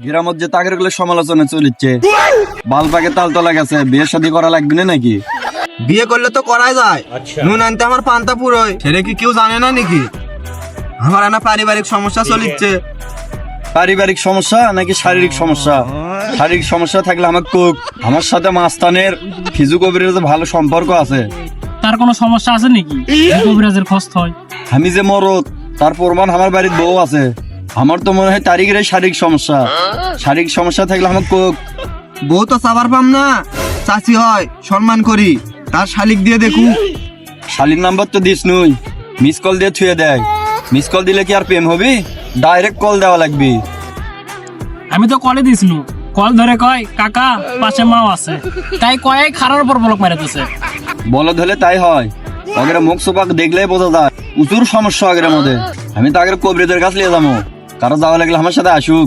গ্রামত যে তাগের গুলো সমালোচনা চলিচ্ছে, বাল পাকে তালতলা গেছে, বিয়ে শাদী করা লাগবে না নাকি? বিয়ে করলে তো করাই যায়, নুন আনতে আমার পান্তা পুরোয়, সেটা কি কেউ জানে না নাকি? আমার না পারিবারিক সমস্যা চলিচ্ছে। পারিবারিক সমস্যা নাকি শারীরিক সমস্যা? শারীরিক সমস্যা থাকলে আমার কোক, আমার সাথে মাস্তানের ফিজু কবিরের ভালো সম্পর্ক আছে। তার কোনো সমস্যা আছে নাকি? কবিরাজের খোঁজ হয়। আমি যে মরদ তার প্রমাণ আমার বাড়ির বউ আছে। আমার তো মনে হয় তারিখের শারীরিক সমস্যা। শারীরিক সমস্যা থাকলে আমার কোক। বউ তো চাবার পাম না, চাচি হয়, সম্মান করি, তার শালিক দিয়ে দেখু। শালীর নাম্বার তো দিস নুই, মিস কল দিয়ে ছুঁয়ে দেয়। মিস কল দিলে কি আর প্রেম হবি? ডাইরেক্ট কল দেওয়া লাগবে। আমি তো কলে দিছিলু, কল ধরে কয় কাকা পাশে মাও আছে, তাই কয় খারার উপর বলক মারিতেছে। বলদ হলে তাই হয়। আগের মুখ সোপাক দেখলেই বোঝা যায় প্রচুর সমস্যা আগের মধ্যে। আমি তো আগের কবিরাজের কাছে নিয়ে যাবো, কারো যাওয়া লাগলে আমার সাথে আসুক।